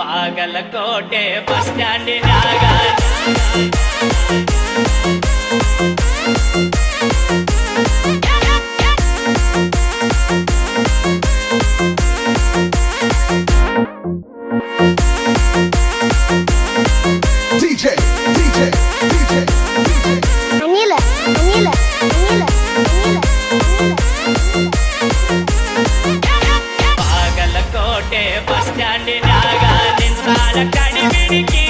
Bagalkot bus ಸ್ಟ್ಯಾಂಡಿನಾಗ DJ ಅನಿಲ Bagalkot bus ಸ್ಟ್ಯಾಂಡಿನಾಗ ನಿಂತಾಳ ಕಡಿಬಿಡಿಕಿ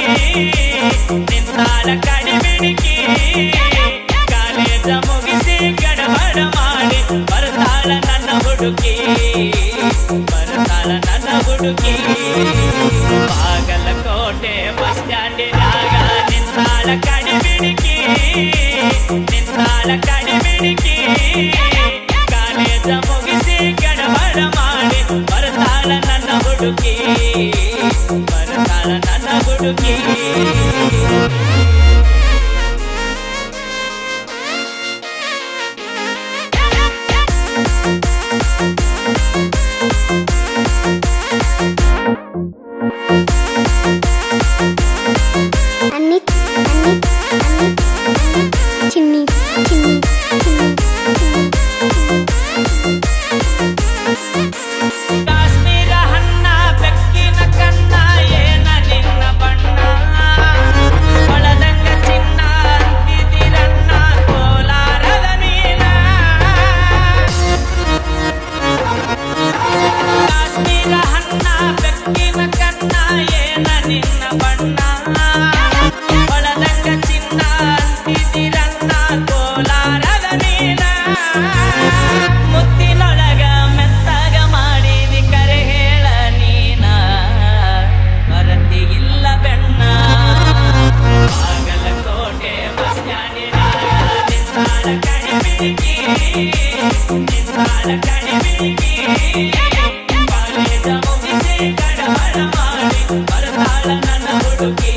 college ಮುಗಿಸಿ ಗಡಬಡ ಮಾಡಿ ಬರ್ತಾಳ ನನ್ನ ಹುಡುಗಿ ಬಾಗಲಕೋಟೆ ಬಸ್ ಸ್ಟ್ಯಾಂಡಿನಾಗ ನಿಂತಾಳ ಕಡಿಬಿಡಿಕಿ ಕಾಲೇಜ ಮುಗಿಸಿ ಗಡಬಡ ಮಾಡಿ ಬರ್ತಾಳ ನನ್ನ ಹುಡುಗಿ ಚಿನ್ನಿ ಕಾಶ್ಮೀರ ಹಣ್ಣ ಬೆಕ್ಕಿನ ಕಣ್ಣ ಏನ ನಿನ್ನ ಬಣ್ಣ ಒಳದಂಗ ಚಿನ್ನ ಅಂತಿದಿರಣ್ಣ ಕೋಲಾರದ ನೀನ ಕಾಶ್ಮೀರ ಹಣ್ಣ ಬೆಕ್ಕಿನ ಕಣ್ಣ ಏನ ನಿನ್ನ ಬಣ್ಣ ಒಳದಂಗ ಚಿನ್ನ ಅಂತಿದಿರಣ್ಣ ಕೋಲಾರದ ನೀನ ಮುತ್ತಿನೊಳಗ ಮೆತ್ತಗ ಮಾಡಿದಿ ಕರೆ ಹೇಳ ನೀನ ಮರತಿಗಿಲ್ಲ ಬೆಣ್ಣ ಬಾಗಲಕೋಟೆ ಬಸ್ ಸ್ಟ್ಯಾಂಡಿನಾಗ ನಿಂತಾಳ ಕಡಿಬಿಡಿಕಿ ಕಾಲೇಜ ಮುಗಿಸಿ ಗಡಬಡ ಮಾಡಿ ಬರ್ತಾಳ ನನ್ನ ಹುಡುಗಿ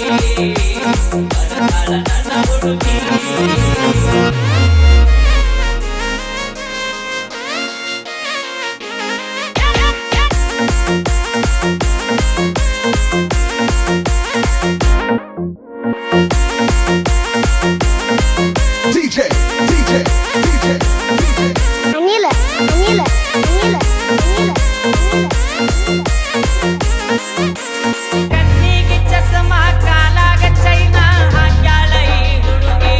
DJ ಅನಿಲ ಕಣ್ಣಿಗೆ ಚಸ್ಮಾ ಕಾಲಾಗ ಚೈನಾ ಹಾಕ್ಯಾಳ ಈ ಹುಡುಗಿ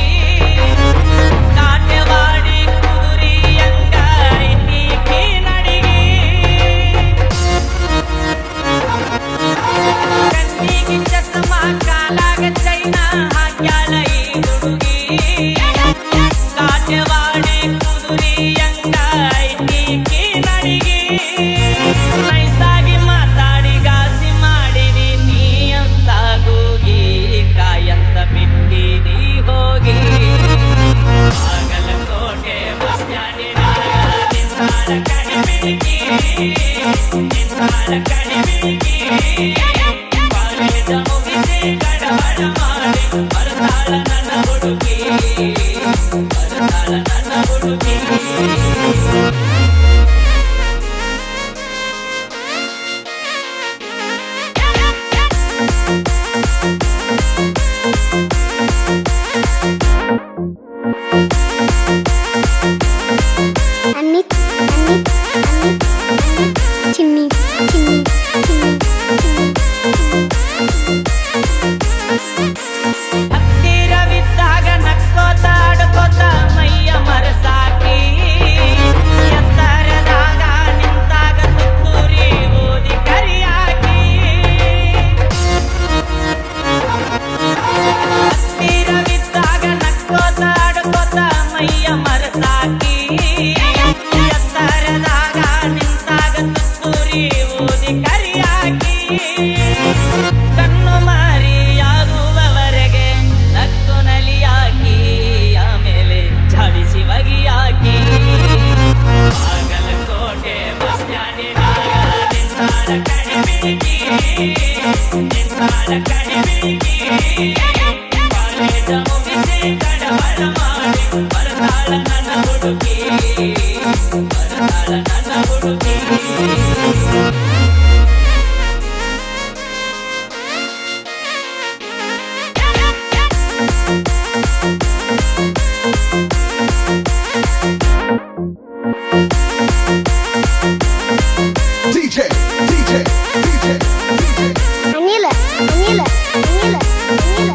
ನಾಟ್ಯವಾಡಿ ಕುದುರಿಯಂಗ ಐಕಿ ನಡಿಗಿ ಕಣ್ಣಿಗೆ ಚಸ್ಮಾ ಕಾಲಾಗ ಚೈನಾ ಹಾಕ್ಯಾಳ ಈ ಹುಡುಗಿ ನಾಟ್ಯವಾಡಿ ಕುದುರಿಯಂಗ ಐಕಿ ನಡಿಗಿ ನೈಸಾಗಿ ಮಾತಾಡಿ ಗಾಸಿ ಮಾಡಿದಿ ನೀ ಅಂತ ಹೋಗಿ ಕಾಯಂತ ಬಿಟ್ಟಿದಿ ಹೋಗಿ ಬಾಗಲಕೋಟೆ ಬಸ್ ಸ್ಟ್ಯಾಂಡಿನಾಗ ನಿಂತಾಳ ಕಡಿಬಿಡಿಕಿ ಕಾಲೇಜ ಮುಗಿಸಿ ಗಡಬಡ ಮಾಡಿ ಬರ್ತಾಳ ನನ್ನ ಹುಡುಗಿ ಚಿನ್ನಿ ಹತ್ತಿರವಿದ್ದಾಗ ನಕ್ಕೋತ ಆಡ್ಕೋತ ಮೈಯ ಮರಸಾಕಿ ಎತ್ತರದಾಗ ನಿಂತಾಗ ತುತ್ತೂರಿ ಓದಿ ಕರಿಯಾಕಿ ಹತ್ತಿರವಿದ್ದಾಗ ನಕ್ಕೋತ ಆಡ್ಕೋತ ಮೈಯ ಮರಸಾಕಿ ಎತ್ತರದಾಗ ನಿಂತಾಗ ತುತ್ತೂರಿ ಓದಿ ಕರಿಯಾಕಿ ಕಣ್ಣು ಮಾರಿಯಾಗುವವರೆಗೆ ನಕ್ಕು ನಲಿಯಾಕಿ ಆಮೇಲೆ ಝಾಡಿಸಿ ಬಗಿಯಾಕಿ ಬಾಗಲಕೋಟೆ ಬಸ್ ಸ್ಟ್ಯಾಂಡಿನಾಗ ನಿಂತಾಳ ಕಡಿಬಿಡಿಕಿ ಕಾಲೇಜ ಮುಗಿಸಿ ಗಡಬಡ ಮಾಡಿ ಬರ್ತಾಳ ನನ್ನ ಹುಡುಗಿ ಅನಿಲ ಅನಿಲ ಅನಿಲ ಅನಿಲ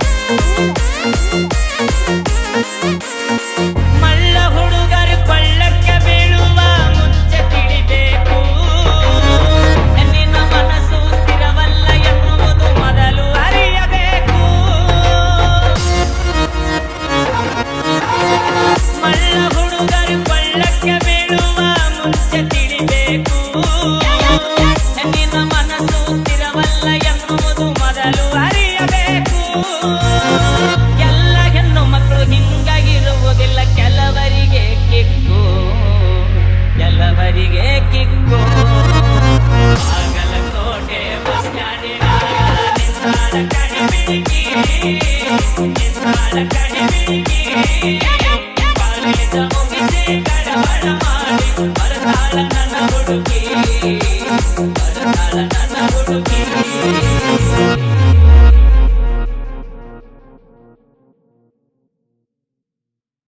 ಮಳ್ಳ ಹುಡುಗರು ಕೊಳ್ಳಕ್ಕೆ ಬೀಳುವ ಮುಂಚೆ ತಿಳಿಬೇಕು ನಿನ್ನ ಮನಸ್ಸು ಸ್ಥಿರವಲ್ಲ ಎನ್ನುವುದು ಮೊದಲು ಅರಿಯಬೇಕು. ಮಳ್ಳ ಹುಡುಗರು ಕೊಳ್ಳಕ್ಕೆ ಬೀಳುವ ಮುಂಚೆ ತಿಳಿಬೇಕು ನಿನ್ನ ಮನಸ್ಸು ಸ್ಥಿರವಲ್ಲ ಎನ್ನುವುದು ಮೊದಲು ಅರಿಯಬೇಕು. ಎಲ್ಲ ಹೆಣ್ಣು ಮಕ್ಕಳು ಹಿಂಗಾಗಿರುವುದಿಲ್ಲ, ಕೆಲವರಿಗೆ ಕಿಕ್ಕು ಕೆಲವರಿಗೆ ಕಿಕ್ಕು. ಬಾಗಲಕೋಟೆ ಬಸ್ ಸ್ಟ್ಯಾಂಡಿನಾಗ ನಿಂತಾಳ ಕಡಿಮಿಗಿ ನಿಂತಾಳ ಕಡಿಮಿಗಿ ಕಾಲೇಜ ಮುಗಿಸಿ ಗಡಬಡ ಮಾಡಿ ಬರ್ತಾಳ ನನ್ನ ಹುಡುಗಿ